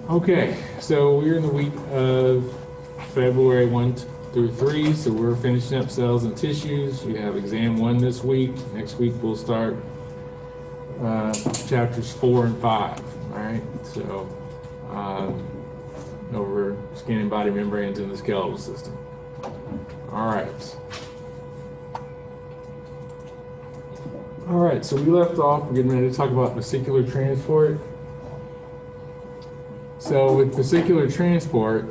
Okay, so we're in the week of February 1 through 3, so we're finishing up cells and tissues. You have exam 1 this week. Next week we'll start chapters 4 and 5. All right, so over skin and body membranes in the skeletal system. All right. All right, so we left off, we're getting ready to talk about vesicular transport. So with vesicular transport,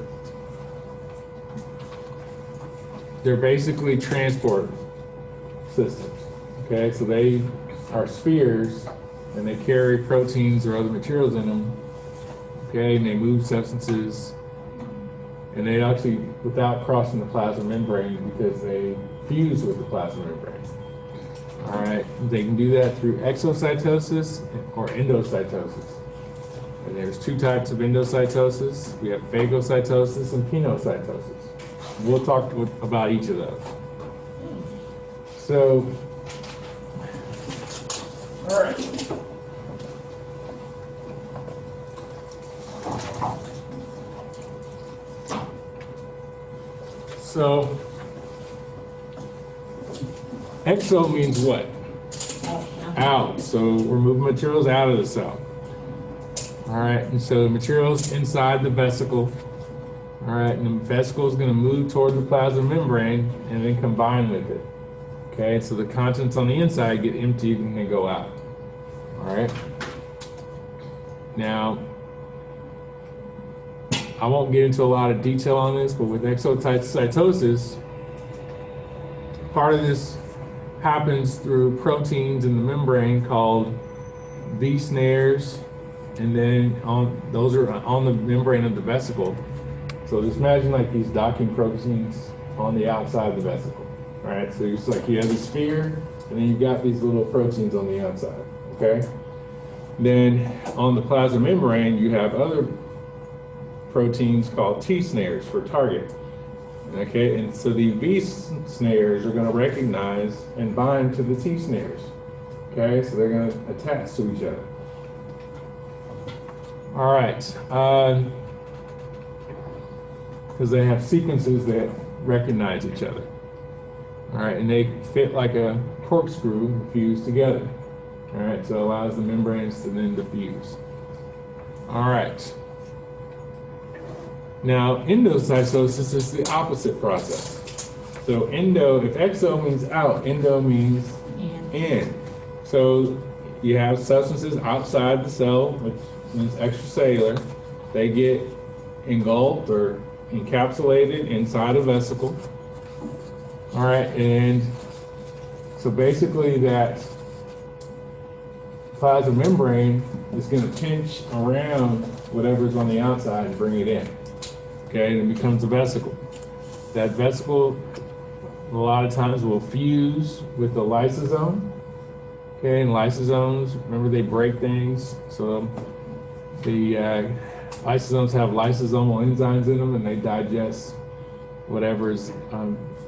they're basically transport systems, okay? So they are spheres and they carry proteins or other materials in them, okay? And they move substances and they actually, without crossing the plasma membrane because they fuse with the plasma membrane. All right, they can do that through exocytosis or endocytosis. And there's 2 types of endocytosis. We have phagocytosis and pinocytosis. We'll talk about each of those. So, all right. So, exo means what? Out. So we're moving materials out of the cell. All right, and so the material's inside the vesicle. All right, and the vesicle is going to move toward the plasma membrane and then combine with it. Okay, so the contents on the inside get emptied and they go out. All right. Now, I won't get into a lot of detail on this, but with exocytosis, part of this happens through proteins in the membrane called V snares, and then those are on the membrane of the vesicle. So just imagine like these docking proteins on the outside of the vesicle, right? So it's like you have a sphere, and then you've got these little proteins on the outside, okay? Then on the plasma membrane, you have other proteins called T snares for target. Okay, and so the V snares are going to recognize and bind to the T snares. Okay, so they're going to attach to each other. All right, because they have sequences that recognize each other. All right, and they fit like a corkscrew and fuse together. All right, so it allows the membranes to then diffuse. All right. Now, endocytosis is the opposite process. So if exo means out, endo means in. So you have substances outside the cell, which means extracellular. They get engulfed or encapsulated inside a vesicle. All right, and so basically that plasma membrane is going to pinch around whatever's on the outside and bring it in. Okay, and it becomes a vesicle. That vesicle, a lot of times, will fuse with the lysosome. Okay, and lysosomes, remember they break things. So the lysosomes have lysosomal enzymes in them, and they digest whatever's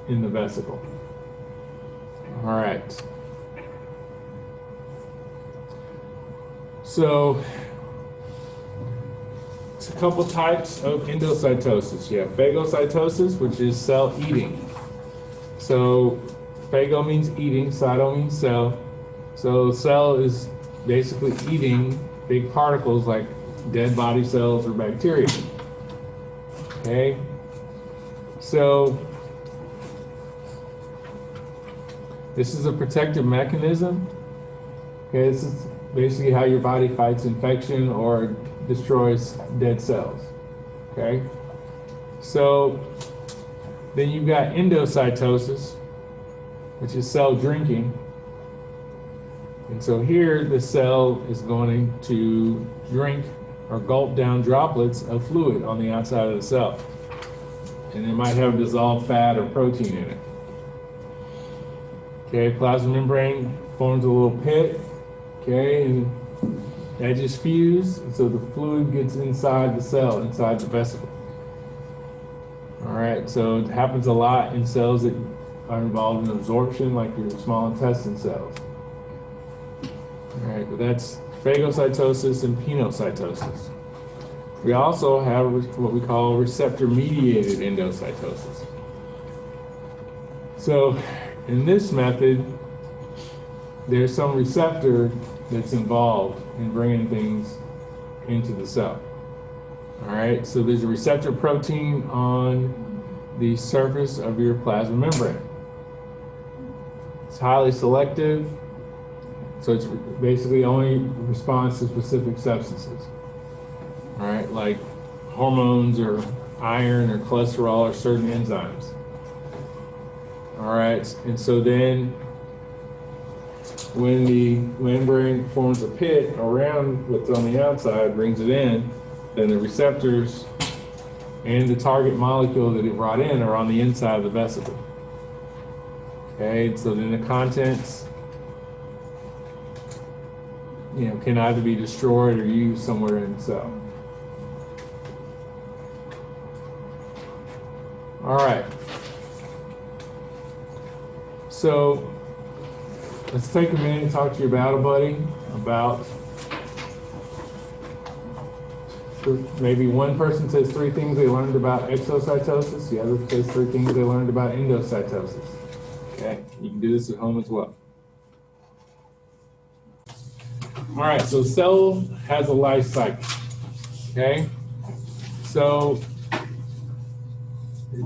in the vesicle. All right. So, a couple types of endocytosis. You have phagocytosis, which is cell eating. So phago means eating, cyto means cell. So cell is basically eating big particles like dead body cells or bacteria. Okay? So this is a protective mechanism. Okay, this is basically how your body fights infection or destroys dead cells. Okay, so then you've got endocytosis, which is cell drinking. And so here the cell is going to drink or gulp down droplets of fluid on the outside of the cell. And it might have dissolved fat or protein in it. Okay, plasma membrane forms a little pit. Okay, and that just fuse, and so the fluid gets inside the cell, inside the vesicle. All right, so it happens a lot in cells that are involved in absorption, like your small intestine cells. All right, but that's phagocytosis and pinocytosis. We also have what we call receptor-mediated endocytosis. So in this method, there's some receptor that's involved in bringing things into the cell. All right, so there's a receptor protein on the surface of your plasma membrane. It's highly selective, so it's basically only responds to specific substances. All right, like hormones or iron or cholesterol or certain enzymes. All right, and so then when the membrane forms a pit around what's on the outside, brings it in, then the receptors and the target molecule that it brought in are on the inside of the vesicle. Okay, so then the contents, can either be destroyed or used somewhere in the cell. All right. So let's take a minute and talk to your battle buddy about, maybe one person says 3 things they learned about exocytosis, the other says 3 things they learned about endocytosis. Okay, you can do this at home as well. All right, so cell has a life cycle, okay? So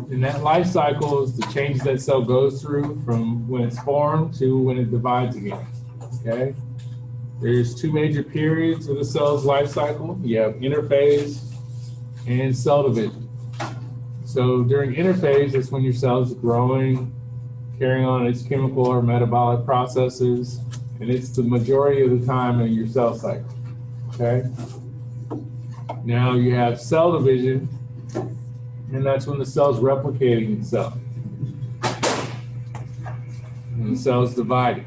in that life cycle is the changes that cell goes through from when it's formed to when it divides again, okay? There's 2 major periods of the cell's life cycle. You have interphase and cell division. So during interphase, that's when your cell is growing, carrying on its chemical or metabolic processes, and it's the majority of the time in your cell cycle, okay? Now you have cell division, and that's when the cell's replicating itself. And the cell's dividing.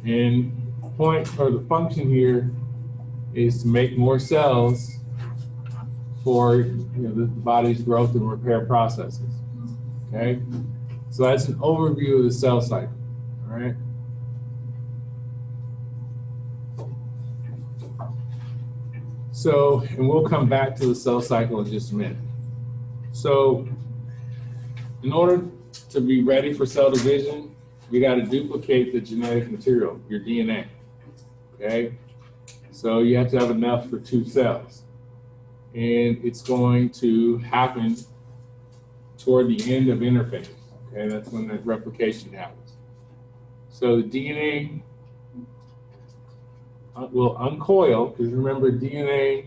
And the point or the function here is to make more cells for the body's growth and repair processes. Okay? So that's an overview of the cell cycle. All right? So, and we'll come back to the cell cycle in just a minute. So, in order to be ready for cell division, you got to duplicate the genetic material, your DNA. Okay? So you have to have enough for 2 cells. And it's going to happen toward the end of interphase. Okay, that's when the replication happens. So the DNA will uncoil, because remember, DNA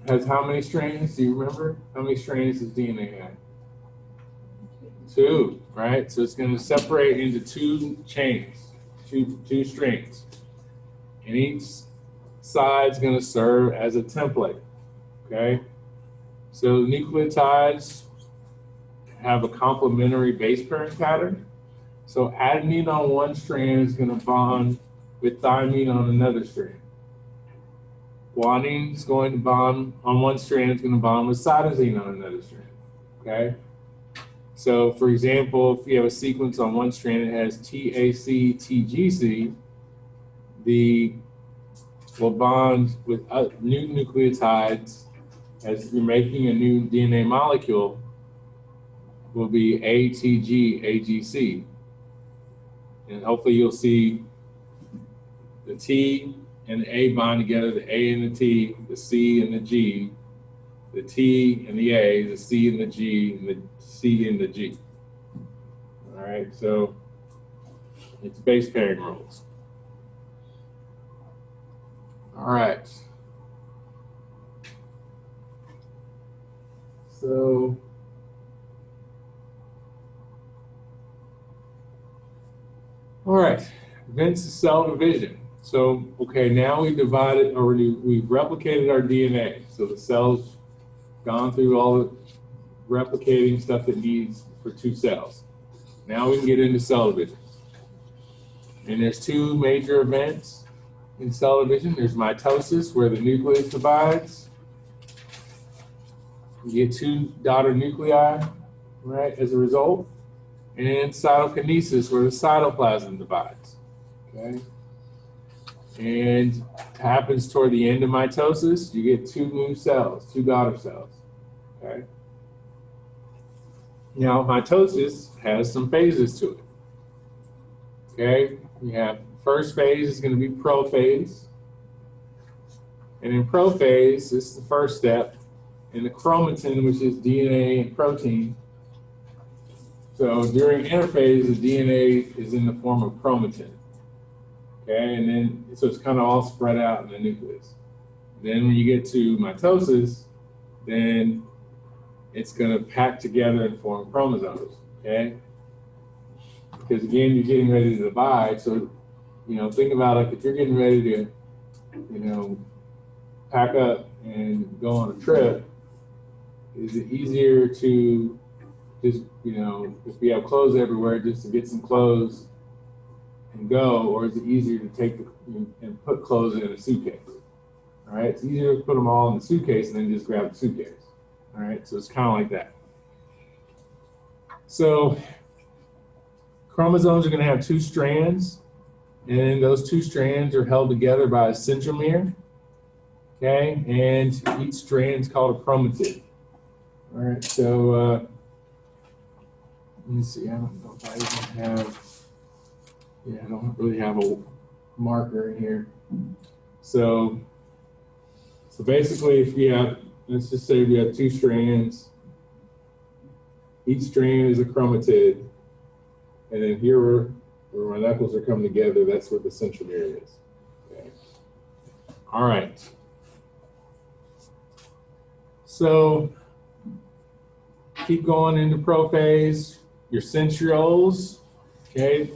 has how many strands? Do you remember? How many strands does DNA have? 2, right? So it's going to separate into 2 chains, two strings. And each side's going to serve as a template, okay? So nucleotides have a complementary base pairing pattern. So adenine on one strand is going to bond with thymine on another strand. Guanine is going to bond on one strand, is going to bond with cytosine on another strand, okay? So for example, if you have a sequence on one strand, it has TAC, TGC, will bond with new nucleotides as you're making a new DNA molecule, will be ATG, AGC. And hopefully you'll see the T and the A bond together, the A and the T, the C and the G, the T and the A, the C and the G, and the C and the G. All right, so it's base pairing rules. All right. So all right, events of cell division. So, okay, now we've divided, or we've replicated our DNA. So the cell's gone through all the replicating stuff it needs for 2 cells. Now we can get into cell division. And there's 2 major events in cell division. There's mitosis, where the nucleus divides. You get 2 daughter nuclei, right, as a result. And cytokinesis, where the cytoplasm divides, okay? And it happens toward the end of mitosis, you get two new cells, two daughter cells. Okay. Now, mitosis has some phases to it. Okay, we have first phase is going to be prophase. And in prophase, this is the first step. In the chromatin, which is DNA and protein. So during interphase, the DNA is in the form of chromatin. Okay, and then, so it's kind of all spread out in the nucleus. Then when you get to mitosis, then it's going to pack together and form chromosomes, okay? Because again, you're getting ready to divide. So, you know, think about like if you're getting ready to, you know, pack up and go on a trip, is it easier to just, you know, if you have clothes everywhere, just to get some clothes and go, or is it easier to take and put clothes in a suitcase? All right, it's easier to put them all in the suitcase and then just grab the suitcase. All right, so it's kind of like that. So chromosomes are going to have two strands, and those two strands are held together by a centromere. Okay, and each strand is called a chromatid. All right, so let me see. I don't know if I even have. Yeah, I don't really have a marker in here. So basically, if you have, let's just say we have two strands. Each strand is a chromatid, and then here where my knuckles are coming together, that's what the centromere is. Okay. All right. So keep going into prophase. Your centrioles, okay,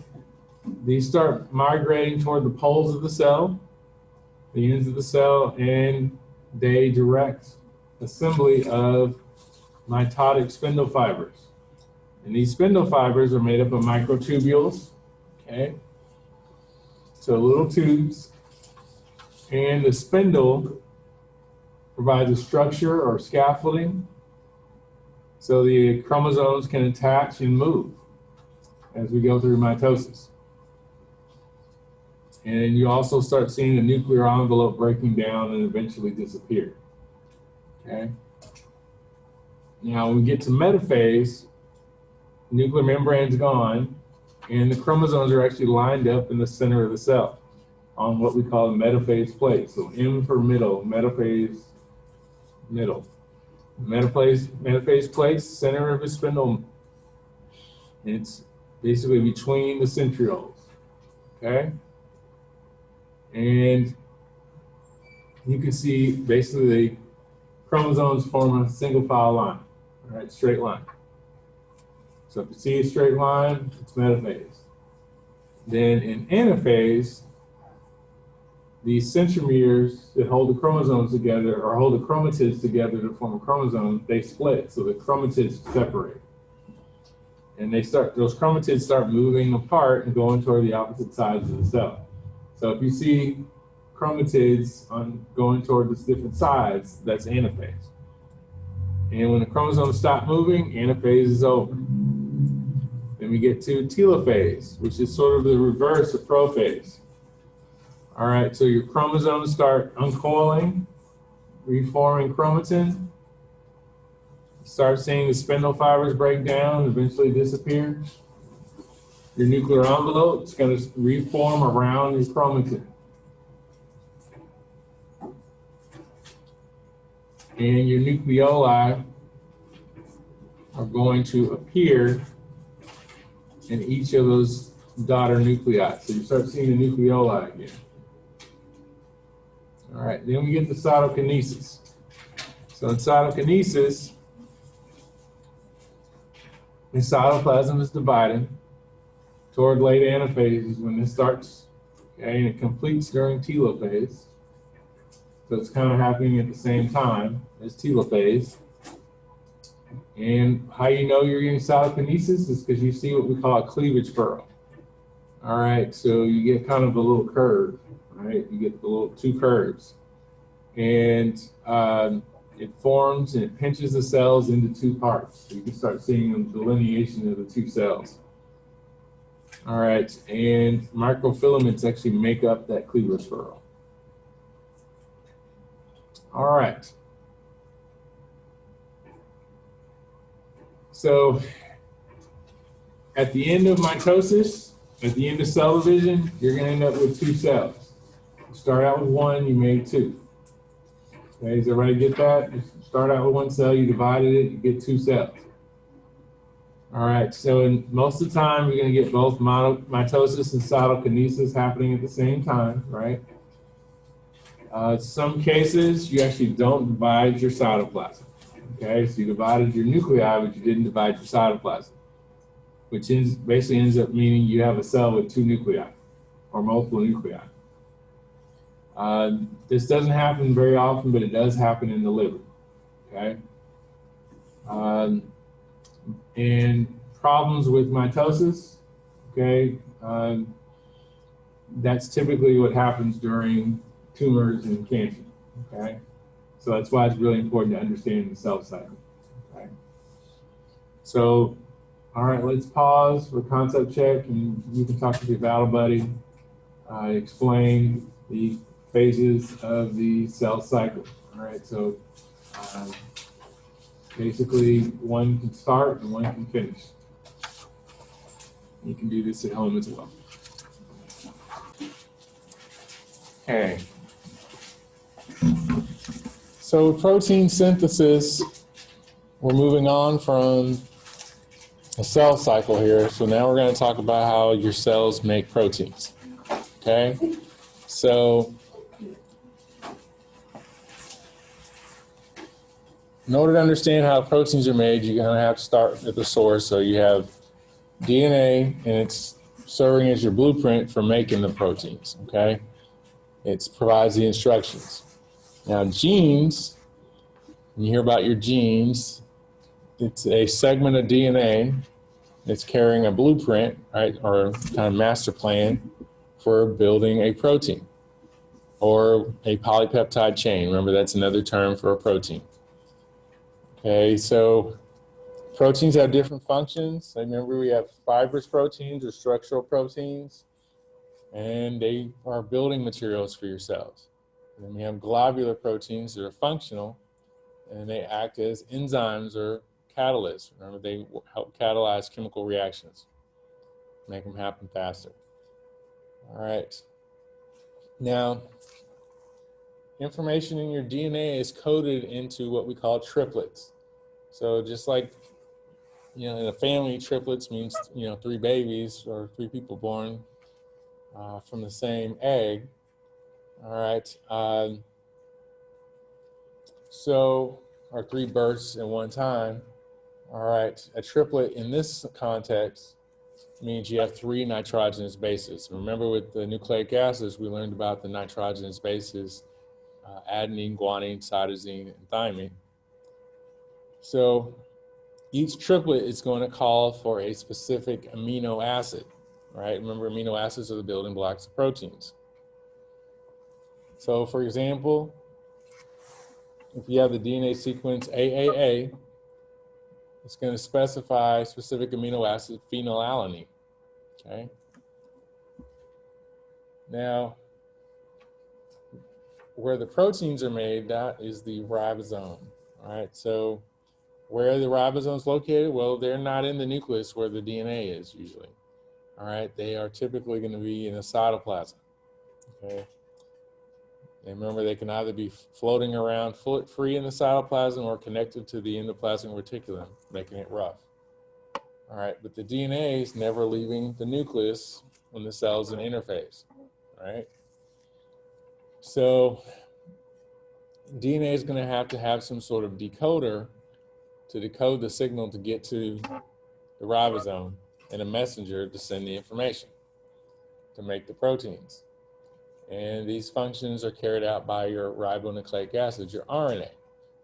these start migrating toward the poles of the cell, the ends of the cell, and they direct assembly of mitotic spindle fibers. And these spindle fibers are made up of microtubules, okay? So little tubes. And the spindle provides a structure or scaffolding so the chromosomes can attach and move as we go through mitosis. And you also start seeing the nuclear envelope breaking down and eventually disappear. Okay. Now, when we get to metaphase, nuclear membrane's gone, and the chromosomes are actually lined up in the center of the cell on what we call a metaphase plate. So M for middle, metaphase, middle. Metaphase plate, center of the spindle. It's basically between the centrioles. Okay. And you can see basically the chromosomes form a single file line, all right, straight line. So if you see a straight line, it's metaphase. Then in anaphase, these centromeres that hold the chromosomes together or hold the chromatids together to form a chromosome, they split, so the chromatids separate. And those chromatids start moving apart and going toward the opposite sides of the cell. So if you see chromatids going toward the different sides, that's anaphase. And when the chromosomes stop moving, anaphase is over. Then we get to telophase, which is sort of the reverse of prophase. All right, so your chromosomes start uncoiling, reforming chromatin. Start seeing the spindle fibers break down, eventually disappear. Your nuclear envelope is going to reform around your chromatin. And your nucleoli are going to appear in each of those daughter nuclei. So you start seeing the nucleoli again. All right, then we get to cytokinesis. So in cytokinesis, the cytoplasm is divided toward late anaphase is when this starts, okay, and it completes during telophase. So it's kind of happening at the same time as telophase. And how you know you're getting cytokinesis is because you see what we call a cleavage furrow. All right, so you get kind of a little curve, right? You get the little two curves. And it forms and it pinches the cells into two parts. So you can start seeing the delineation of the two cells. All right, and microfilaments actually make up that cleavage furrow. All right. So at the end of mitosis, at the end of cell division, you're going to end up with two cells. You start out with one, you made two. Okay, does everybody get that? You start out with one cell, you divided it, you get two cells. All right, so most of the time, you're going to get both mitosis and cytokinesis happening at the same time, right? Some cases, you actually don't divide your cytoplasm. Okay, so you divided your nuclei, but you didn't divide your cytoplasm, which basically ends up meaning you have a cell with two nuclei or multiple nuclei. This doesn't happen very often, but it does happen in the liver. Okay, and problems with mitosis. Okay, that's typically what happens during tumors and cancer. Okay, so that's why it's really important to understand the cell cycle. Okay, so all right, let's pause for concept check, and you can talk to your battle buddy. Explain the phases of the cell cycle. All right, so basically one can start and one can finish. You can do this at home as well. Okay. So protein synthesis, we're moving on from a cell cycle here. So now we're going to talk about how your cells make proteins. Okay? So in order to understand how proteins are made, you're going to have to start at the source. So you have DNA, and it's serving as your blueprint for making the proteins, okay? It provides the instructions. Now of when you hear about your genes, it's a segment of DNA that's carrying a blueprint, right, or kind of master plan for building a protein or a polypeptide chain. Remember, that's another term for a protein. Okay, so proteins have different functions. Remember, we have fibrous proteins or structural proteins, and they are building materials for your cells. And then we have globular proteins that are functional, and they act as enzymes or catalysts. Remember, they help catalyze chemical reactions, make them happen faster. All right. Now, information in your DNA is coded into what we call triplets. So just like, in a family, triplets means, 3 babies or 3 people born from the same egg. All right. Or 3 births at one time. All right. A triplet in this context means you have 3 nitrogenous bases. Remember, with the nucleic acids, we learned about the nitrogenous bases, adenine, guanine, cytosine, and thymine. So each triplet is going to call for a specific amino acid, right? Remember, amino acids are the building blocks of proteins. So for example, if you have the DNA sequence AAA, it's going to specify specific amino acid phenylalanine, okay? Now, where the proteins are made, that is the ribosome, all right? So where are the ribosomes located? Well, they're not in the nucleus where the DNA is usually, all right? They are typically going to be in the cytoplasm, okay? And remember, they can either be floating around free in the cytoplasm or connected to the endoplasmic reticulum, making it rough. All right, but the DNA is never leaving the nucleus when the cell's in interphase, right? So DNA is going to have some sort of decoder to decode the signal to get to the ribosome, and a messenger to send the information to make the proteins. And these functions are carried out by your ribonucleic acid, your RNA,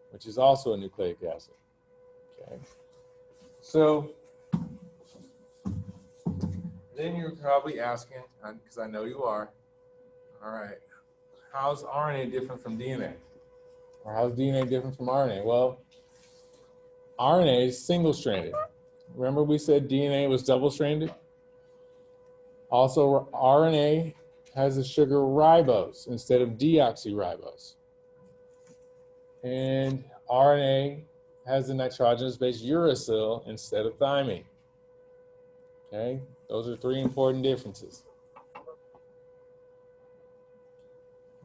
which is also a nucleic acid. Okay. So then you're probably asking, because I know you are, all right, how's RNA different from DNA? Or how's DNA different from RNA? Well, RNA is single-stranded. Remember we said DNA was double-stranded? Also, RNA has the sugar ribose instead of deoxyribose. And RNA has the nitrogenous base uracil instead of thymine. Okay, those are three important differences.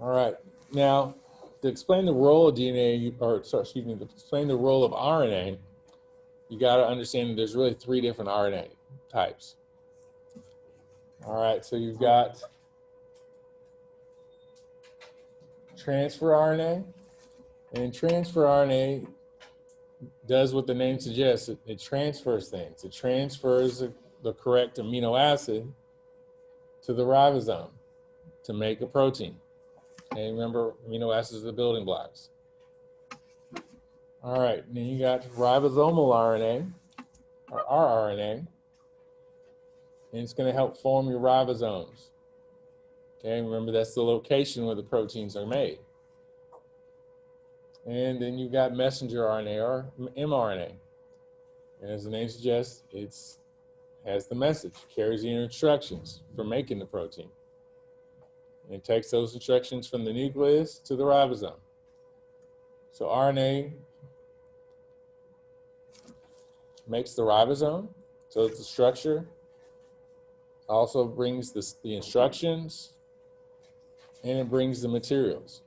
All right, now to explain the role of DNA, to explain the role of RNA, you got to understand that there's really three different RNA types. All right, so you've got transfer RNA, and transfer RNA does what the name suggests. It transfers things. It transfers the correct amino acid to the ribosome to make a protein. Okay, remember, amino acids are the building blocks. All right, then you got ribosomal RNA, or rRNA, and it's going to help form your ribosomes. Okay, remember that's the location where the proteins are made. And then you've got messenger RNA, or mRNA. And as the name suggests, it has the message, carries the instructions for making the protein. And it takes those instructions from the nucleus to the ribosome. So RNA makes the ribosome, so it's a structure. Also brings the instructions, and it brings the materials,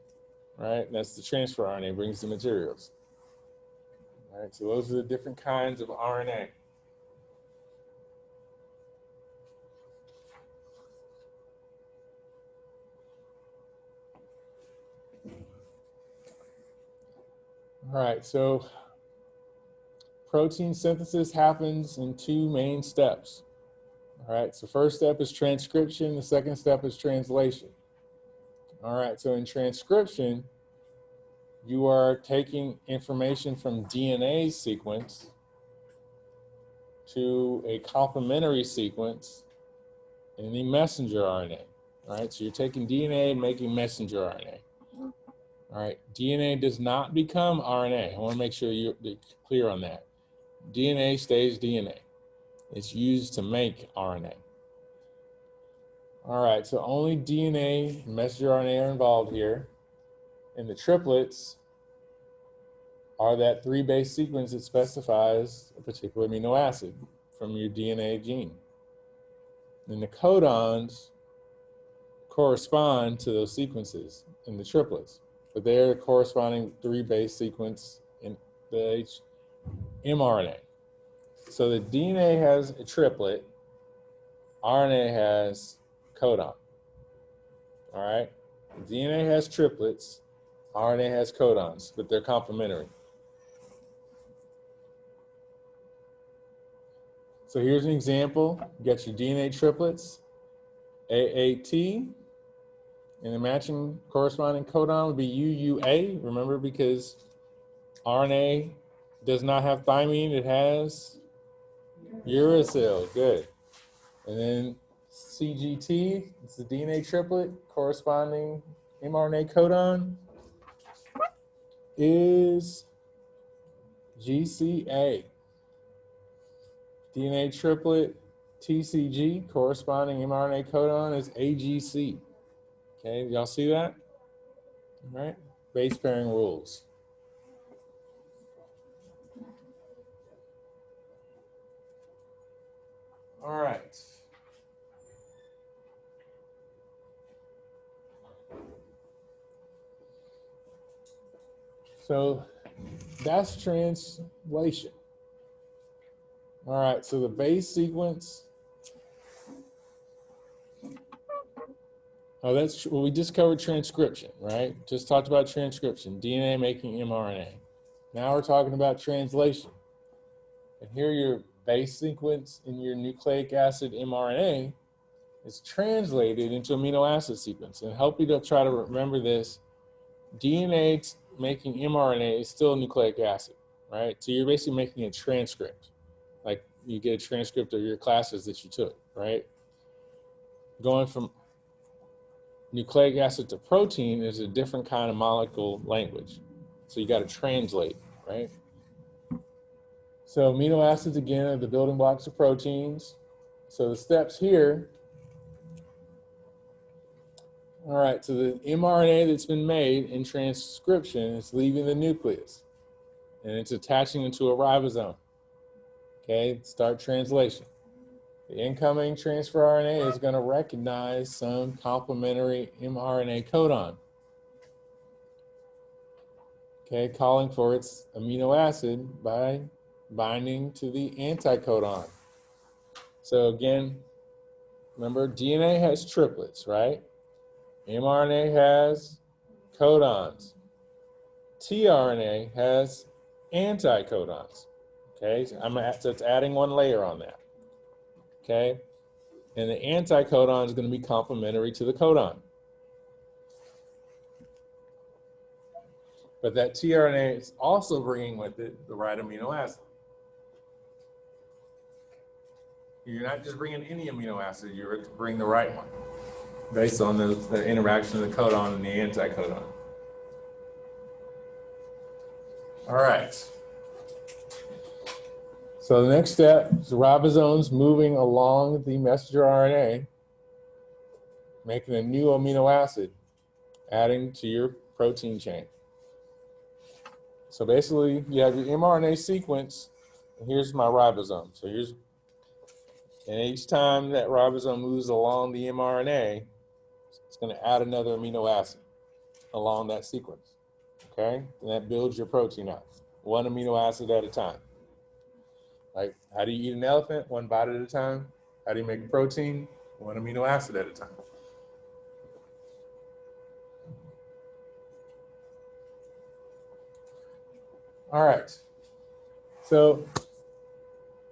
right? That's the transfer RNA, brings the materials. All right, so those are the different kinds of RNA. All right, so protein synthesis happens in two main steps. All right, so first step is transcription, the second step is translation. All right, so in transcription, you are taking information from DNA sequence to a complementary sequence in the messenger RNA. All right, so you're taking DNA and making messenger RNA. All right, DNA does not become RNA. I want to make sure you're clear on that. DNA stays DNA. It's used to make RNA. All right, so only DNA and messenger RNA are involved here. And the triplets are that three-base sequence that specifies a particular amino acid from your DNA gene. And the codons correspond to those sequences in the triplets, but they're a corresponding three-base sequence in the mRNA. So the DNA has a triplet, RNA has codon. All right, DNA has triplets, RNA has codons, but they're complementary. So here's an example. You got your DNA triplets, AAT, and the matching corresponding codon would be UUA. Remember, because RNA does not have thymine, it has uracil. Good. And then CGT, it's the DNA triplet, corresponding mRNA codon is GCA. DNA triplet, TCG, corresponding mRNA codon is AGC. Okay, y'all see that? All right, base pairing rules. All right. So that's translation. All right, so the base sequence. Oh, that's well, we just covered transcription, right? Just talked about transcription, DNA making mRNA. Now we're talking about translation. And here your base sequence in your nucleic acid mRNA is translated into amino acid sequence. And help you to try to remember this, DNA making mRNA is still nucleic acid, right? So you're basically making a transcript, like you get a transcript of your classes that you took, right? Going from nucleic acid to protein is a different kind of molecule language. So you got to translate, right? So amino acids, again, are the building blocks of proteins. So the steps here All right, so the mRNA that's been made in transcription is leaving the nucleus, and it's attaching into a ribosome. Okay, start translation. The incoming transfer RNA is going to recognize some complementary mRNA codon. Okay, calling for its amino acid by binding to the anticodon. So again, remember DNA has triplets, right? mRNA has codons. tRNA has anticodons. Okay, so it's adding one layer on that. Okay, and the anticodon is going to be complementary to the codon. But that tRNA is also bringing with it the right amino acid. You're not just bringing any amino acid, you're to bring the right one based on the interaction of the codon and the anticodon. All right. So the next step is the ribosomes moving along the messenger RNA, making a new amino acid, adding to your protein chain. So basically, you have your mRNA sequence, and here's my ribosome. So and each time that ribosome moves along the mRNA, it's going to add another amino acid along that sequence, okay? And that builds your protein out, one amino acid at a time. Like, how do you eat an elephant? One bite at a time. How do you make a protein? One amino acid at a time. All right. So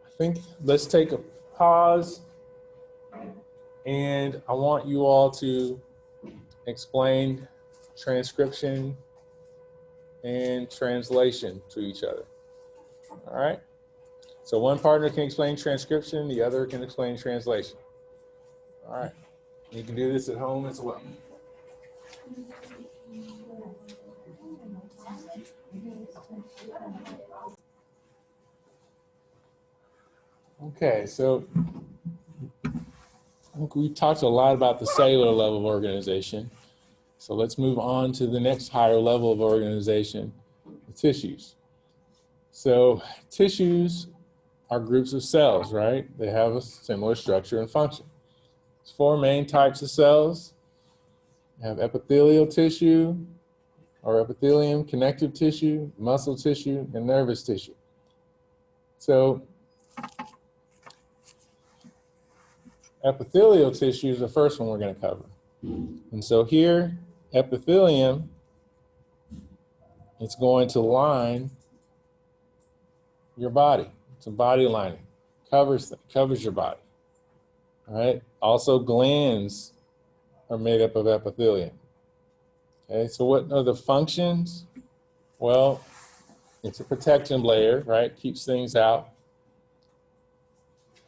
I think let's take a pause, and I want you all to explain transcription and translation to each other. All right. So one partner can explain transcription, the other can explain translation. All right. You can do this at home as well. Okay, so I think we talked a lot about the cellular level of organization. So let's move on to the next higher level of organization, the tissues. So tissues are groups of cells, right? They have a similar structure and function. There's four main types of cells. You have epithelial tissue, or epithelium, connective tissue, muscle tissue, and nervous tissue. So epithelial tissue is the first one we're going to cover. And so here, epithelium, it's going to line your body. It's a body lining, covers your body. All right. Also, glands are made up of epithelium. Okay. So what are the functions? Well, it's a protection layer, right? Keeps things out.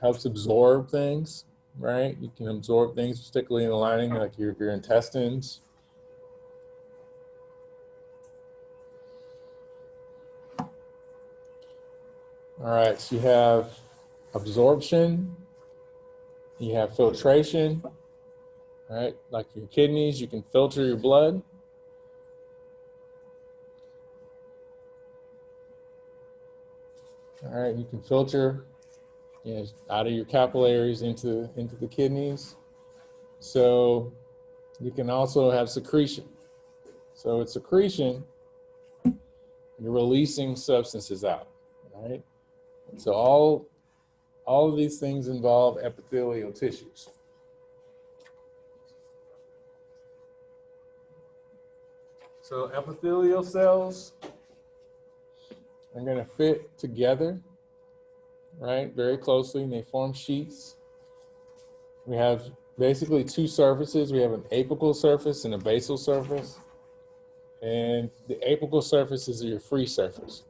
Helps absorb things, right? You can absorb things, particularly in the lining, like your intestines. All right, so you have absorption, you have filtration, all right? Like your kidneys, you can filter your blood. All right, you can filter out of your capillaries into the kidneys. So you can also have secretion. So with secretion, you're releasing substances out, right? So all of these things involve epithelial tissues. So epithelial cells are going to fit together, right, very closely, and they form sheaths. We have basically two surfaces. We have an apical surface and a basal surface. And the apical surface is your free surface,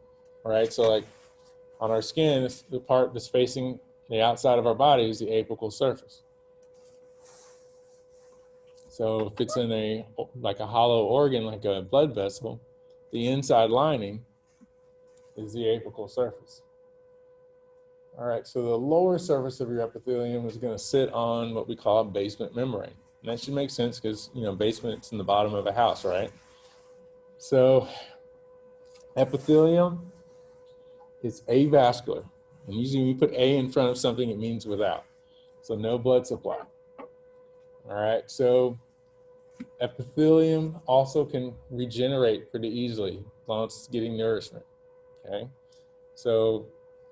right? So like on our skin, the part that's facing the outside of our body is the apical surface. So if it's in like a hollow organ, like a blood vessel, the inside lining is the apical surface. All right, so the lower surface of your epithelium is going to sit on what we call a basement membrane. And that should make sense because, you know, basement's in the bottom of a house, right? So epithelium is avascular. And usually when you put A in front of something, it means without. So no blood supply. All right, so epithelium also can regenerate pretty easily as long as it's getting nourishment, okay? So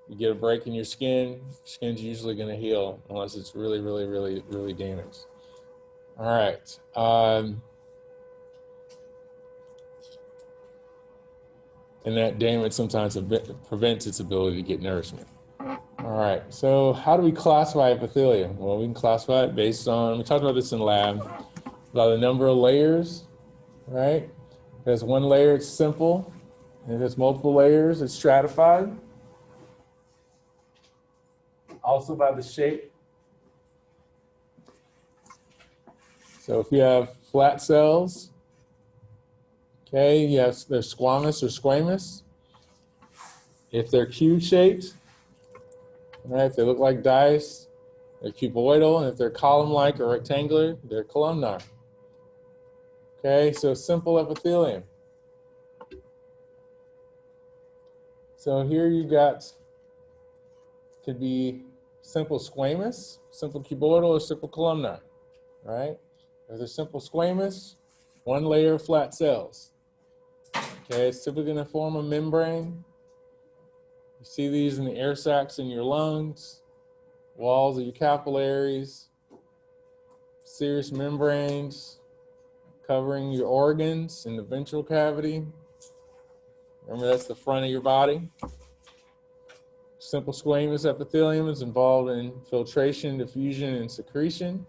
you get a break in your skin's usually gonna heal unless it's really, really, really, really damaged. All right. And that damage sometimes prevents its ability to get nourishment. All right, so how do we classify epithelium? Well, we can classify it based on, we talked about this in lab, about the number of layers, right? If there's one layer, it's simple. And if there's multiple layers, it's stratified. Also by the shape. So if you have flat cells, okay, yes, they're squamous or squamous. If they're cube-shaped, right, if they look like dice, they're cuboidal, and if they're column-like or rectangular, they're columnar. Okay, so simple epithelium. So here you got, could be simple squamous, simple cuboidal, or simple columnar, right? If they're simple squamous, one layer of flat cells. Okay, it's typically going to form a membrane. You see these in the air sacs in your lungs, walls of your capillaries, serous membranes covering your organs in the ventral cavity. Remember, that's the front of your body. Simple squamous epithelium is involved in filtration, diffusion, and secretion.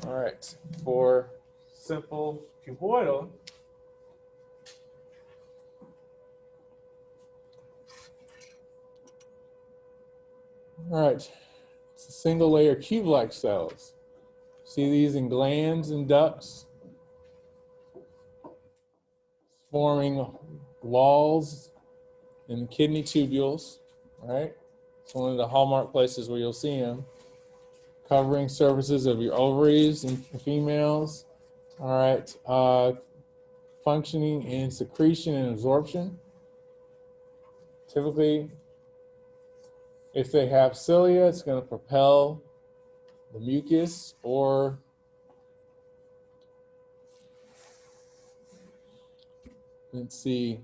All right, for simple cuboidal, all right, it's a single layer cube-like cells. See these in glands and ducts, forming walls in the kidney tubules, right? It's one of the hallmark places where you'll see them. Covering surfaces of your ovaries in females. All right, functioning in secretion and absorption. Typically, if they have cilia, it's going to propel the mucus, or let's see,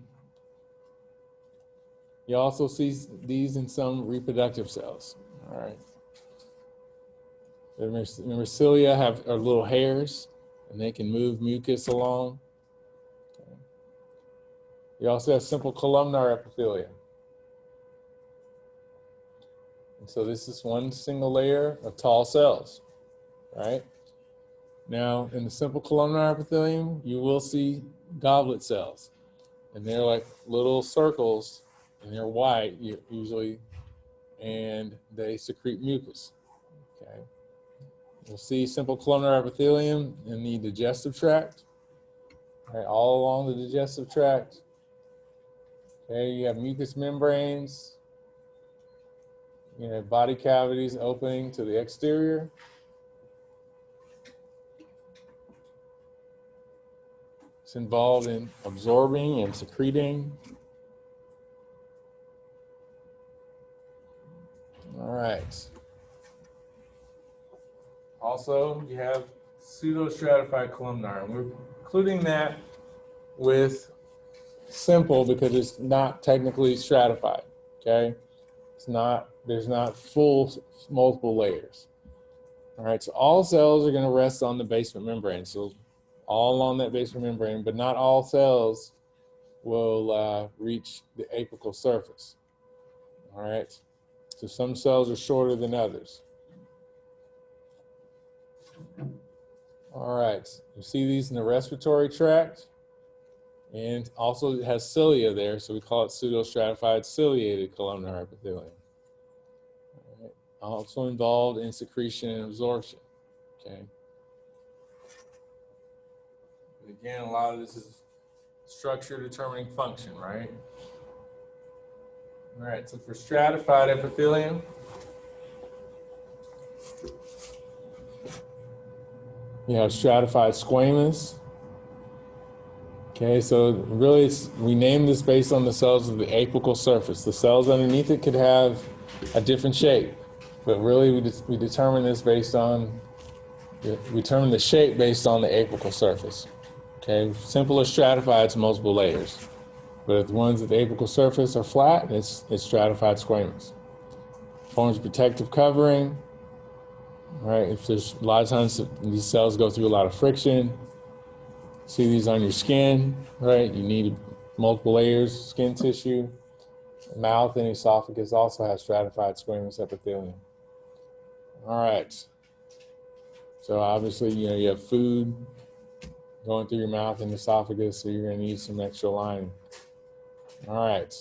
you also see these in some reproductive cells. All right. Remember, cilia are little hairs, and they can move mucus along. Okay. You also have simple columnar epithelium. And so this is one single layer of tall cells, right? Now, in the simple columnar epithelium, you will see goblet cells, and they're like little circles, and they're white usually, and they secrete mucus. Okay. We'll see simple columnar epithelium in the digestive tract, right, all along the digestive tract. Okay, you have mucous membranes, you have body cavities opening to the exterior. It's involved in absorbing and secreting. All right. Also, you have pseudostratified columnar, and we're including that with simple because it's not technically stratified, okay? It's not, there's not full multiple layers. All right, so all cells are going to rest on the basement membrane, so all along that basement membrane, but not all cells will reach the apical surface. All right, so some cells are shorter than others. All right, you see these in the respiratory tract, and also it has cilia there, so we call it pseudostratified ciliated columnar epithelium. All right. Also involved in secretion and absorption. Okay. But again, a lot of this is structure determining function, right? All right, so for stratified epithelium, You have stratified squamous. Okay, so really we named this based on the cells of the apical surface. The cells underneath it could have a different shape, but really we determine this based on, we determine the shape based on the apical surface. Okay, simple stratified, it's multiple layers. But if the ones at the apical surface are flat, it's stratified squamous. Forms protective covering, right? If there's a lot of times these cells go through a lot of friction. See these on your skin, right? You need multiple layers, skin tissue. Mouth and esophagus also have stratified squamous epithelium. All right. So obviously, you have food going through your mouth and esophagus, so you're going to need some extra lining. All right.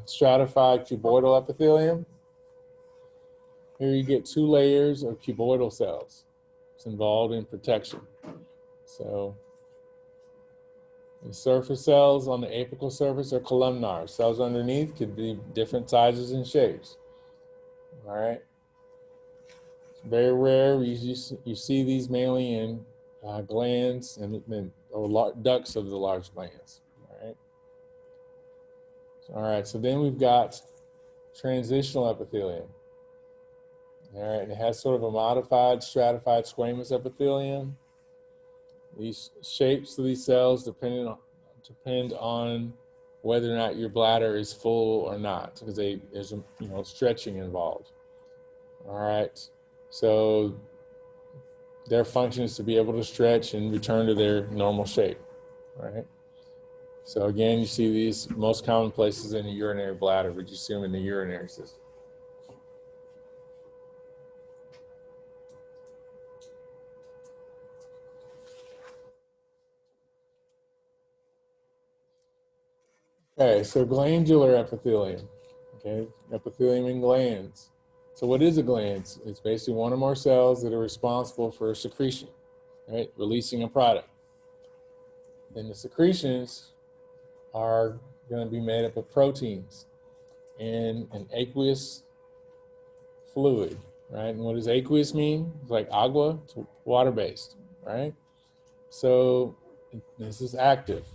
Stratified cuboidal epithelium. Here you get 2 layers of cuboidal cells. It's involved in protection. So the surface cells on the apical surface are columnar. Cells underneath could be different sizes and shapes. All right. It's very rare. You see these mainly in glands or ducts of the large glands. All right. So then we've got transitional epithelium. All right. And it has sort of a modified stratified squamous epithelium. These shapes of these cells depend on whether or not your bladder is full or not, because there's stretching involved. All right, so their function is to be able to stretch and return to their normal shape. All right. So again, you see these most common places in the urinary bladder, but you see them in the urinary system. Okay, so glandular epithelium. Okay, epithelium in glands. So what is a gland? It's basically one or more cells that are responsible for secretion, right? Releasing a product. And the secretions are going to be made up of proteins and an aqueous fluid, right? And what does aqueous mean? It's like agua, it's water-based, right? So this is active,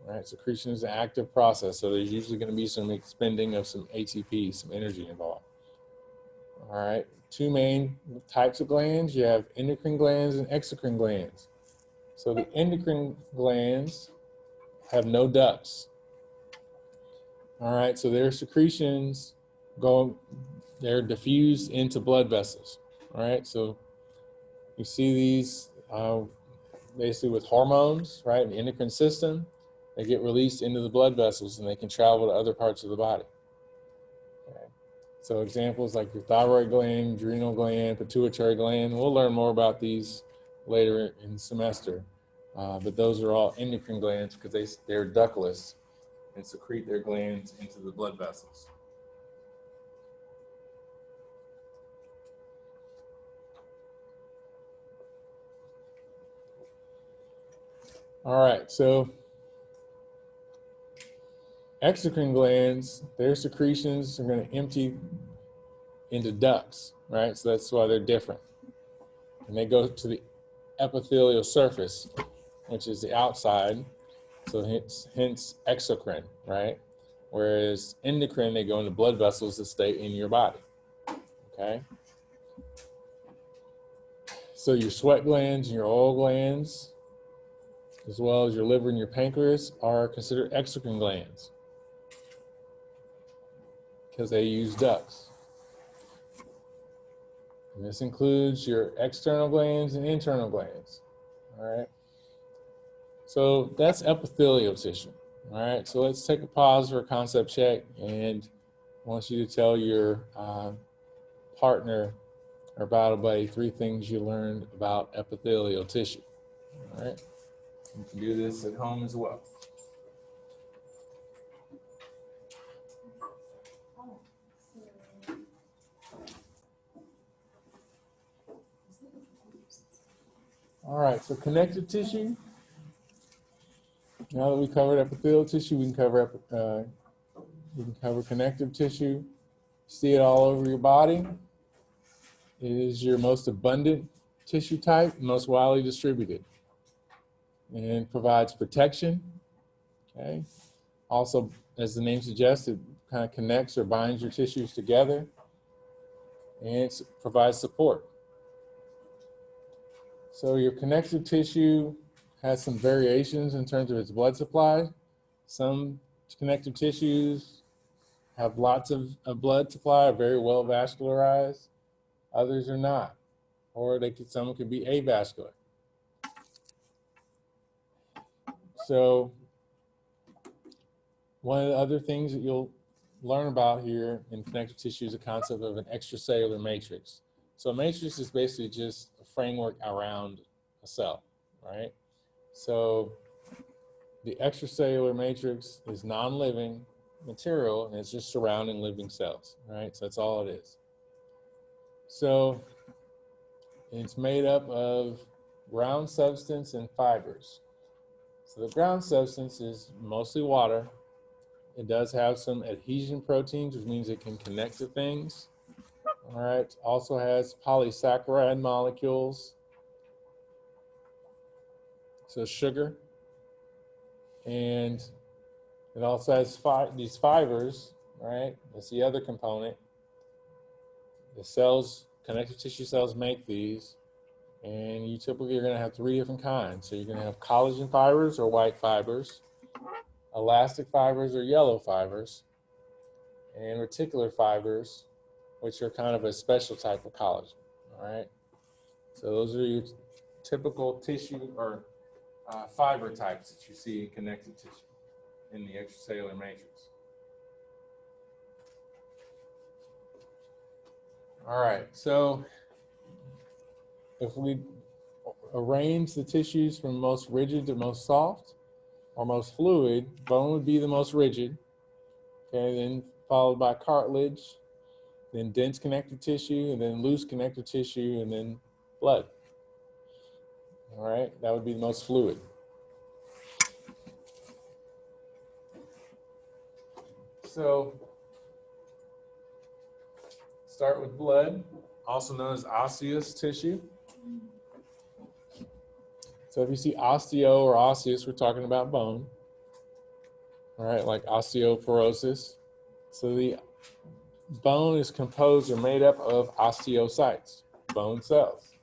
right? Secretion is an active process, so there's usually going to be some expending of some ATP, some energy involved. All right, 2 main types of glands. You have endocrine glands and exocrine glands. So the endocrine glands have no ducts. All right, so their secretions they're diffused into blood vessels. All right, so you see these basically with hormones, right, in the endocrine system. They get released into the blood vessels and they can travel to other parts of the body. Okay. So examples like your thyroid gland, adrenal gland, pituitary gland. We'll learn more about these later in the semester. But those are all endocrine glands because they're ductless and secrete their glands into the blood vessels. All right, so exocrine glands, their secretions are going to empty into ducts, right? So that's why they're different. And they go to the epithelial surface, which is the outside, so hence exocrine, right? Whereas endocrine, they go into blood vessels that stay in your body, okay? So your sweat glands and your oil glands, as well as your liver and your pancreas, are considered exocrine glands because they use ducts. And this includes your external glands and internal glands, all right? So that's epithelial tissue, all right? So let's take a pause for a concept check, and I want you to tell your partner or battle buddy 3 things you learned about epithelial tissue, all right? You can do this at home as well. All right, so connective tissue. Now that we covered epithelial tissue, we can cover connective tissue. See it all over your body. It is your most abundant tissue type, most widely distributed, and provides protection. Okay. Also, as the name suggests, it kind of connects or binds your tissues together, and it provides support. So your connective tissue has some variations in terms of its blood supply. Some connective tissues have lots of blood supply, are very well vascularized. Others are not, or some could be avascular. So one of the other things that you'll learn about here in connective tissue is the concept of an extracellular matrix. So a matrix is basically just a framework around a cell, right? So the extracellular matrix is non-living material, and it's just surrounding living cells, right? So that's all it is. So it's made up of ground substance and fibers. So the ground substance is mostly water. It does have some adhesion proteins, which means it can connect to things. All right, also has polysaccharide molecules, so sugar. And it also has these fibers, right? That's the other component. The cells, connective tissue cells make these, and you typically are going to have 3 different kinds. So you're going to have collagen fibers or white fibers, elastic fibers or yellow fibers, and reticular fibers, which are kind of a special type of collagen, all right? So those are your typical tissue or fiber types that you see in connective tissue in the extracellular matrix. All right, so if we arrange the tissues from most rigid to most soft or most fluid, bone would be the most rigid, okay, then followed by cartilage, then dense connective tissue, and then loose connective tissue, and then blood. All right, that would be the most fluid. So start with blood, also known as osseous tissue. So if you see osteo or osseous, we're talking about bone. All right, like osteoporosis. So the bone is composed or made up of osteocytes, bone cells.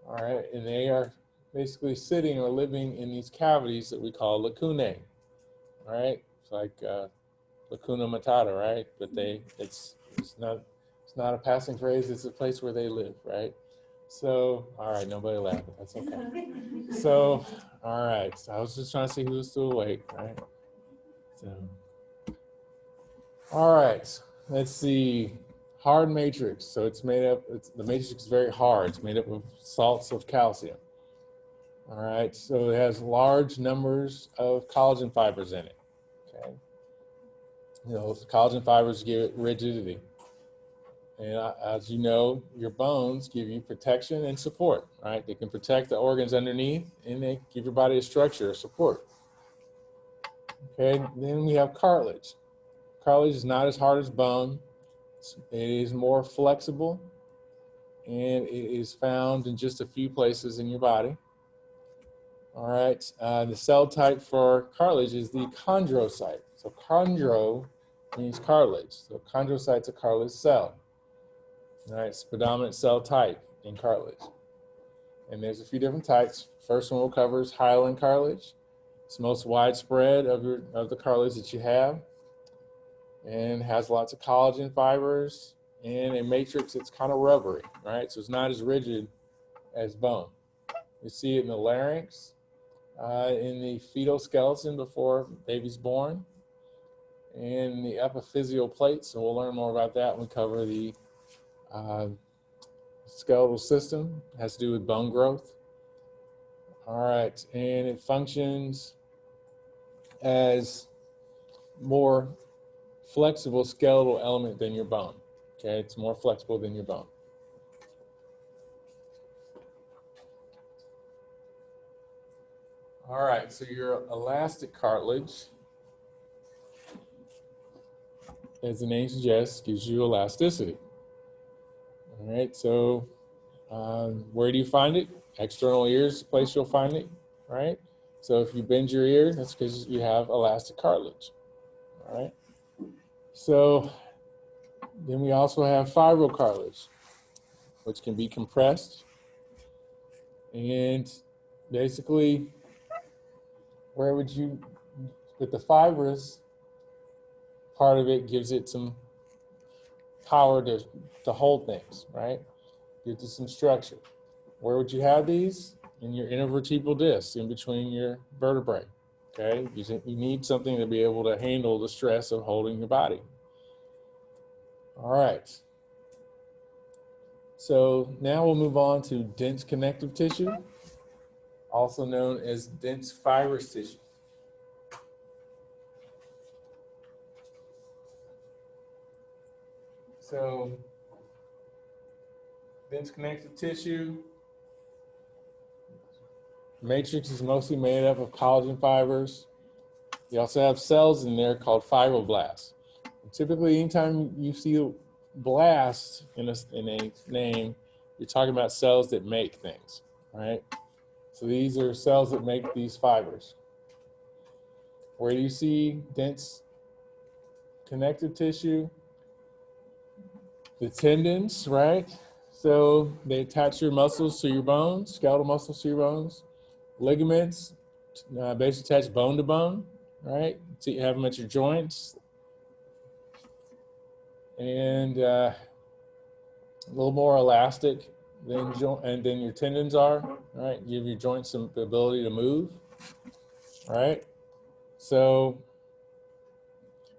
All right, and they are basically sitting or living in these cavities that we call lacunae. All right, it's like lacuna matata, right? But it's not a passing phrase. It's a place where they live, right? So, all right, nobody laughing. That's okay. So, all right. So I was just trying to see who was still awake, right? So, all right. Let's see. Hard matrix. So it's made up. The matrix is very hard. It's made up of salts of calcium. All right. So it has large numbers of collagen fibers in it. Okay. You know, collagen fibers give it rigidity. And as you know, your bones give you protection and support, right? They can protect the organs underneath, and they give your body a structure, a support. Okay, then we have cartilage. Cartilage is not as hard as bone. It is more flexible, and it is found in just a few places in your body. All right, the cell type for cartilage is the chondrocyte. So chondro means cartilage. So chondrocyte's a cartilage cell. All right, it's predominant cell type in cartilage. And there's a few different types. First one we'll cover is hyaline cartilage. It's the most widespread of the cartilage that you have, and has lots of collagen fibers and a matrix that's kind of rubbery, right? So it's not as rigid as bone. You see it in the larynx, in the fetal skeleton before baby's born, and the epiphyseal plate. So we'll learn more about that when we cover the skeletal system. It has to do with bone growth. All right, and it functions as more flexible skeletal element than your bone. Okay, it's more flexible than your bone. All right, so your elastic cartilage, as the name suggests, gives you elasticity. All right, so Where do you find it? External ear is the place you'll find it, right? So if you bend your ear, that's because you have elastic cartilage, all right? So then we also have fibrocartilage, which can be compressed. And basically, where would you, with the fibrous part of it gives it some power to hold things, right? Gives it some structure. Where would you have these? In your intervertebral disc, in between your vertebrae, okay? You need something to be able to handle the stress of holding your body. All right. So now we'll move on to dense connective tissue, also known as dense fibrous tissue. So dense connective tissue matrix is mostly made up of collagen fibers. You also have cells in there called fibroblasts. And typically, anytime you see blast in a name, you're talking about cells that make things, right? So these are cells that make these fibers. Where do you see dense connective tissue? The tendons, right? So they attach your muscles to your bones, skeletal muscles to your bones. Ligaments basically attach bone to bone, right? So you have them at your joints. And a little more elastic than your tendons are, right? Give your joints some ability to move, right? So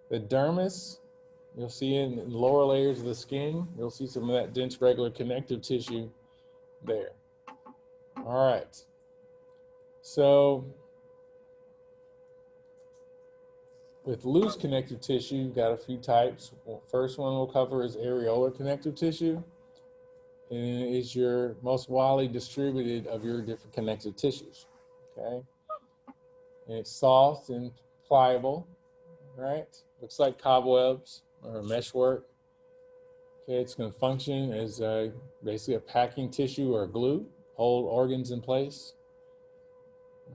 the dermis, you'll see in the lower layers of the skin, you'll see some of that dense regular connective tissue there. All right. So with loose connective tissue, you've got a few types. Well, first one we'll cover is areolar connective tissue. And it is your most widely distributed of your different connective tissues, okay? And it's soft and pliable, right? Looks like cobwebs or meshwork. Okay, it's going to function as basically a packing tissue or glue, hold organs in place.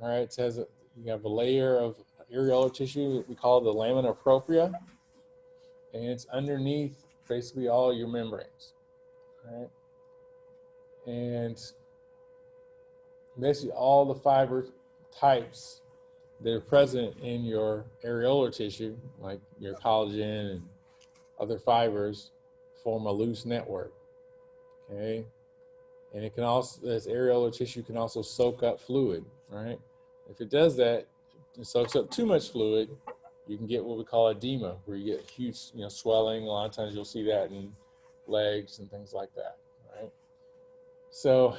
All right, it says you have a layer of areolar tissue that we call the lamina propria, and it's underneath basically all your membranes, right? And basically all the fiber types that are present in your areolar tissue, like your collagen and other fibers, form a loose network, okay? And it can also, this areolar tissue can also soak up fluid, right? If it does that, it soaks up too much fluid, you can get what we call edema, where you get huge, swelling. A lot of times you'll see that in legs and things like that, right? So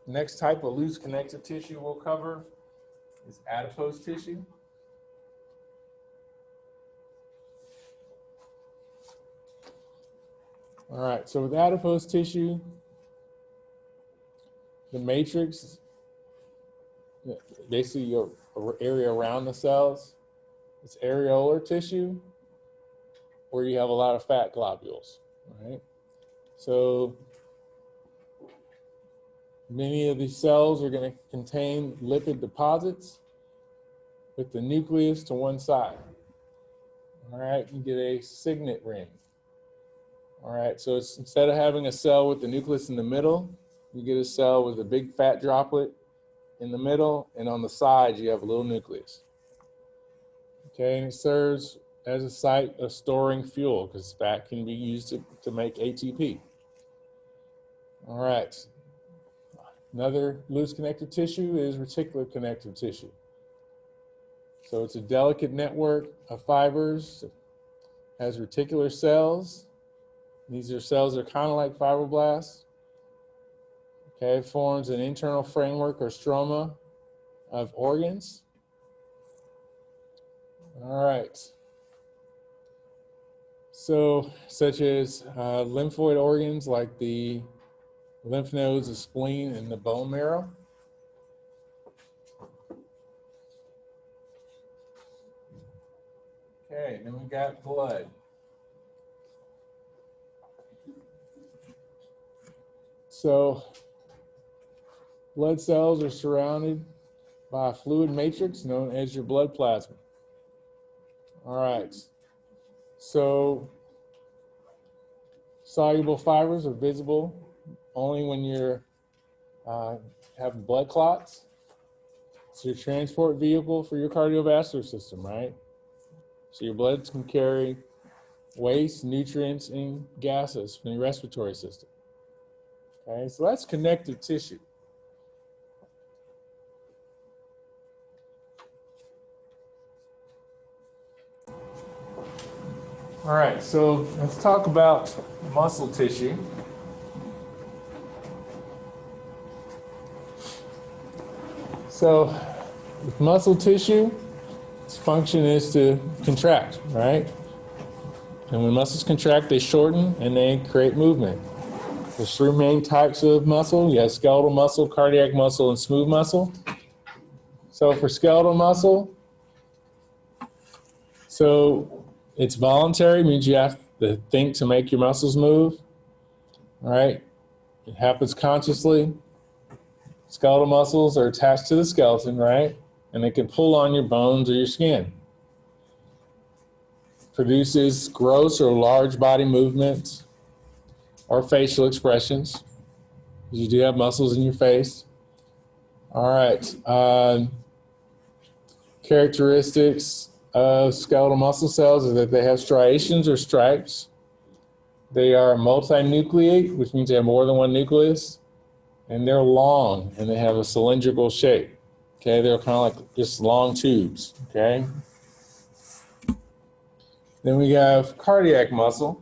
next type of loose connective tissue we'll cover is adipose tissue. All right, so with adipose tissue, the matrix, basically your area around the cells, it's areolar tissue, where you have a lot of fat globules, right? So many of these cells are going to contain lipid deposits with the nucleus to one side. All right, you get a signet ring. All right, so it's, instead of having a cell with the nucleus in the middle, you get a cell with a big fat droplet in the middle, and on the sides you have a little nucleus. Okay, and it serves as a site of storing fuel because fat can be used to make ATP. All right, another loose connective tissue is reticular connective tissue. So it's a delicate network of fibers, has reticular cells. These are cells that are kind of like fibroblasts. Okay, it forms an internal framework or stroma of organs. All right. So, such as lymphoid organs like the lymph nodes, the spleen, and the bone marrow. Okay, then we got blood. So blood cells are surrounded by a fluid matrix known as your blood plasma. All right. So soluble fibers are visible only when you're having blood clots. It's your transport vehicle for your cardiovascular system, right? So your blood can carry waste, nutrients, and gases from your respiratory system. Okay, so that's connective tissue. All right, so let's talk about muscle tissue. So with muscle tissue, its function is to contract, right? And when muscles contract, they shorten and they create movement. There's three main types of muscle. You have skeletal muscle, cardiac muscle, and smooth muscle. So for skeletal muscle, so it's voluntary, means you have to think to make your muscles move, all right? It happens consciously. Skeletal muscles are attached to the skeleton, right? And they can pull on your bones or your skin. Produces gross or large body movements or facial expressions. You do have muscles in your face. All right. Characteristics of skeletal muscle cells is that they have striations or stripes. They are multinucleate, which means they have more than one nucleus. And they're long, and they have a cylindrical shape. Okay, they're kind of like just long tubes, okay? Then we have cardiac muscle.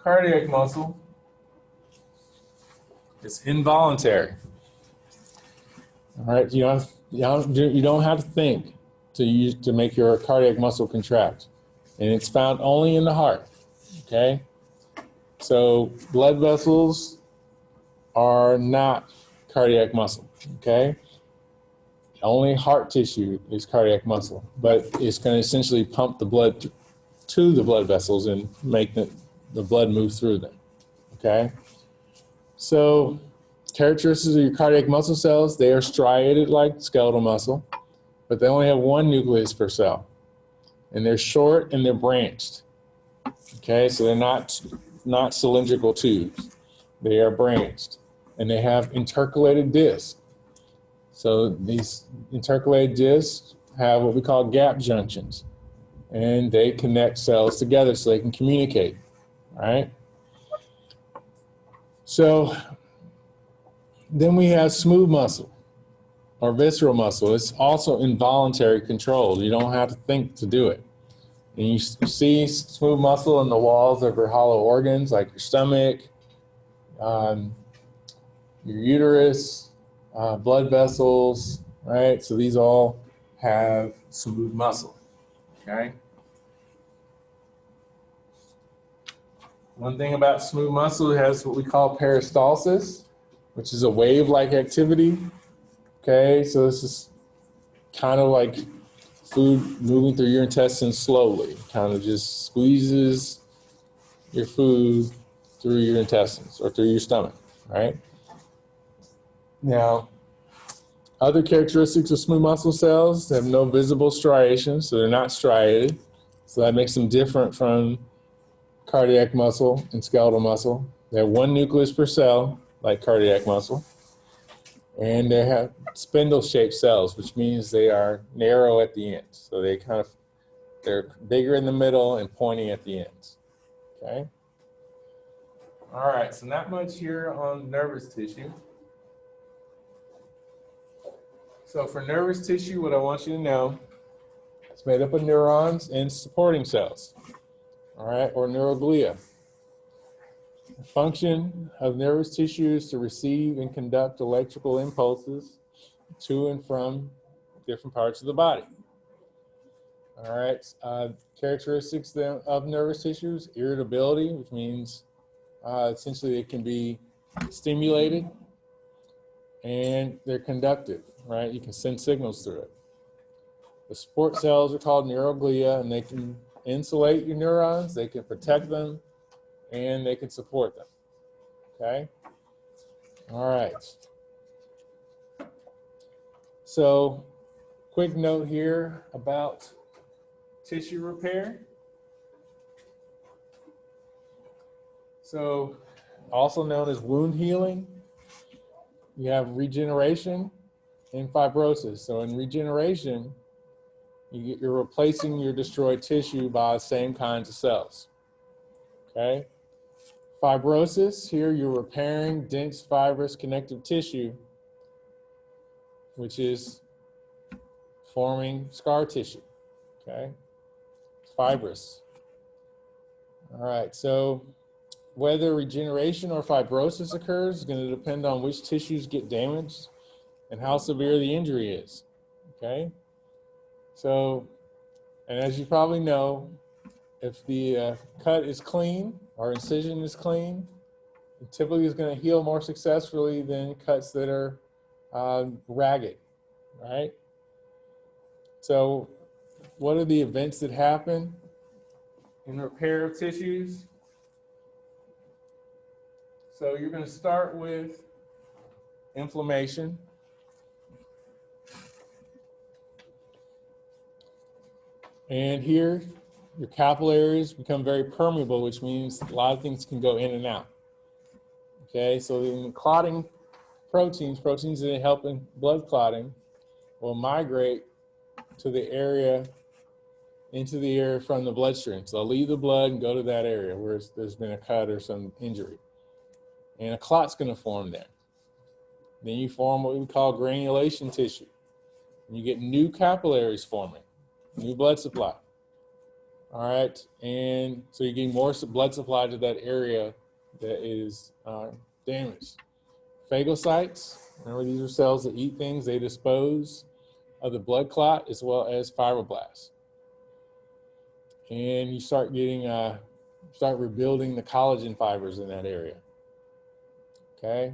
Cardiac muscle is involuntary. All right, you don't have to think to make your cardiac muscle contract. And it's found only in the heart, okay? So blood vessels are not cardiac muscle, okay? Only heart tissue is cardiac muscle, but it's going to essentially pump the blood to the blood vessels and make the blood move through them, okay? So characteristics of your cardiac muscle cells, they are striated like skeletal muscle, but they only have one nucleus per cell. And they're short and they're branched, okay? So they're not cylindrical tubes. They are branched. And they have intercalated discs. So these intercalated discs have what we call gap junctions. And they connect cells together so they can communicate, right? So then we have smooth muscle or visceral muscle. It's also involuntary control. You don't have to think to do it. And you see smooth muscle in the walls of your hollow organs like your stomach, your uterus, blood vessels, right? So these all have smooth muscle, okay? One thing about smooth muscle, it has what we call peristalsis, which is a wave-like activity, okay? So this is kind of like food moving through your intestines slowly, kind of just squeezes your food through your intestines or through your stomach, right? Now, other characteristics of smooth muscle cells, they have no visible striations, so they're not striated. So that makes them different from cardiac muscle and skeletal muscle. They have one nucleus per cell, like cardiac muscle. And they have spindle-shaped cells, which means they are narrow at the end. So they're bigger in the middle and pointy at the ends, okay? All right, so not much here on nervous tissue. So for nervous tissue, what I want you to know, it's made up of neurons and supporting cells, all right, or neuroglia. The function of nervous tissue is to receive and conduct electrical impulses to and from different parts of the body. All right, characteristics of nervous tissues, irritability, which means essentially it can be stimulated, and they're conductive, right? You can send signals through it. The support cells are called neuroglia, and they can insulate your neurons, they can protect them, and they can support them. okay? All right. So, quick note here about tissue repair. So, also known as wound healing, you have regeneration and fibrosis. So in regeneration, you're replacing your destroyed tissue by the same kinds of cells, okay? Fibrosis, here you're repairing dense fibrous connective tissue, which is forming scar tissue, okay? It's fibrous. All right, so whether regeneration or fibrosis occurs is going to depend on which tissues get damaged and how severe the injury is, okay? So, and as you probably know, if the cut is clean or incision is clean, it typically is going to heal more successfully than cuts that are ragged, right? So what are the events that happen in repair of tissues? So you're going to start with inflammation. And here, your capillaries become very permeable, which means a lot of things can go in and out. Okay, so in clotting proteins that help in blood clotting will migrate to the area, into the area from the bloodstream. So they'll leave the blood and go to that area where there's been a cut or some injury. And a clot's going to form there. Then you form what we call granulation tissue. And you get new capillaries forming, new blood supply. All right, and so you're getting more blood supply to that area that is damaged. Phagocytes, remember these are cells that eat things, they dispose of the blood clot as well as fibroblasts. And you start getting, start rebuilding the collagen fibers in that area. Okay,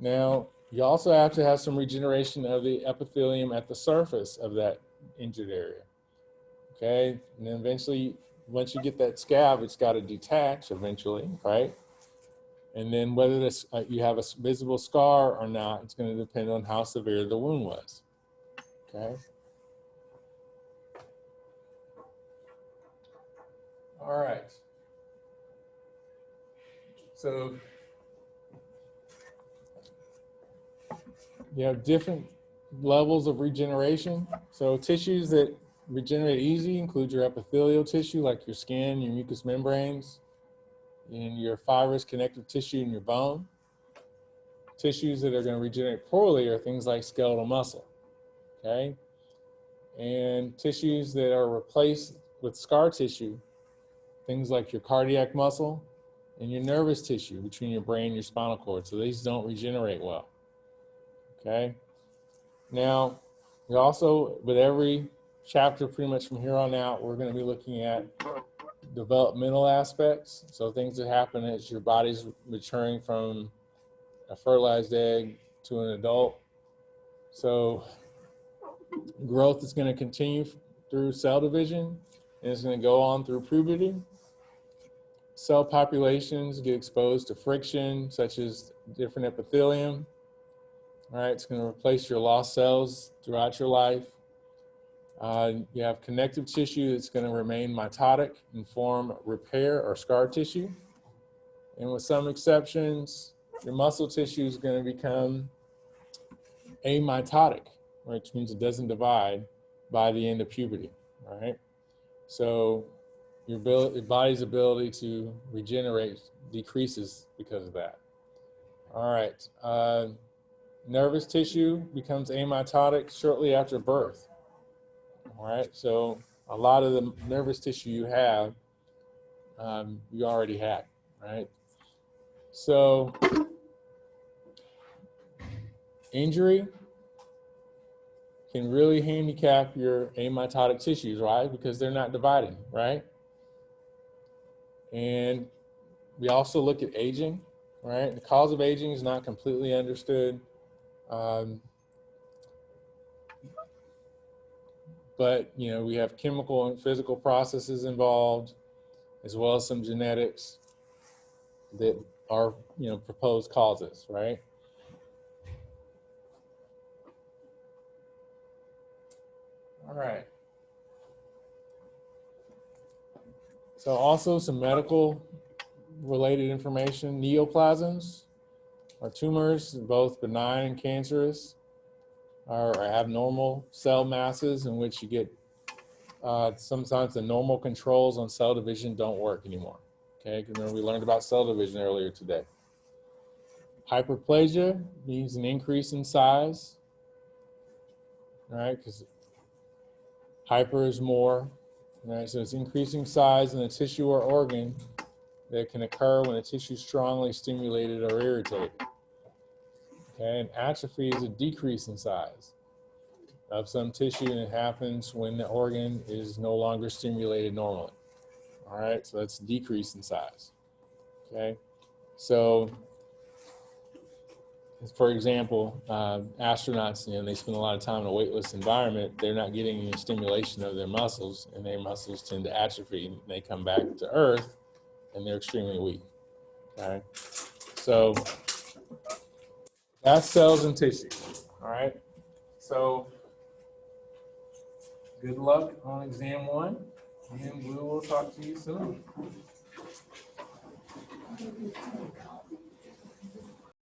now you also have to have some regeneration of the epithelium at the surface of that injured area. Okay, and then eventually, once you get that scab, it's got to detach eventually, right? And then whether this, you have a visible scar or not, it's going to depend on how severe the wound was, okay? All right. So you have different levels of regeneration. So tissues that regenerate easy include your epithelial tissue, like your skin, your mucous membranes, and your fibrous connective tissue in your bone. Tissues that are going to regenerate poorly are things like skeletal muscle, okay? And tissues that are replaced with scar tissue, things like your cardiac muscle and your nervous tissue between your brain and your spinal cord. So these don't regenerate well, okay? Now, we also, with every chapter pretty much from here on out, we're going to be looking at developmental aspects. So things that happen as your body's maturing from a fertilized egg to an adult. So growth is going to continue through cell division, and it's going to go on through puberty. Cell populations get exposed to friction, such as different epithelium. All right, it's going to replace your lost cells throughout your life. You have connective tissue that's going to remain mitotic and form repair or scar tissue. And with some exceptions, your muscle tissue is going to become amitotic, which means it doesn't divide by the end of puberty, all right? So your body's ability to regenerate decreases because of that. All right, nervous tissue becomes amitotic shortly after birth, all right? So a lot of the nervous tissue you have, you already had, right? So injury can really handicap your amitotic tissues, right? Because they're not dividing, right? And we also look at aging, right? The cause of aging is not completely understood. But, you know, we have chemical and physical processes involved, as well as some genetics that our proposed causes, right? All right. So also some medical related information. Neoplasms are tumors, both benign and cancerous, are abnormal cell masses in which you get sometimes the normal controls on cell division don't work anymore. Okay, remember we learned about cell division earlier today. Hyperplasia means an increase in size, right? Because hyper is more, right? So it's increasing size in a tissue or organ that can occur when a tissue is strongly stimulated or irritated. Okay, and atrophy is a decrease in size of some tissue, and it happens when the organ is no longer stimulated normally. All right, so that's decrease in size. Okay, so for example, astronauts, they spend a lot of time in a weightless environment. They're not getting any stimulation of their muscles, and their muscles tend to atrophy. And they come back to Earth, and they're extremely weak. Okay, so that's cells and tissue. All right, so good luck on exam 1, and we will talk to you soon.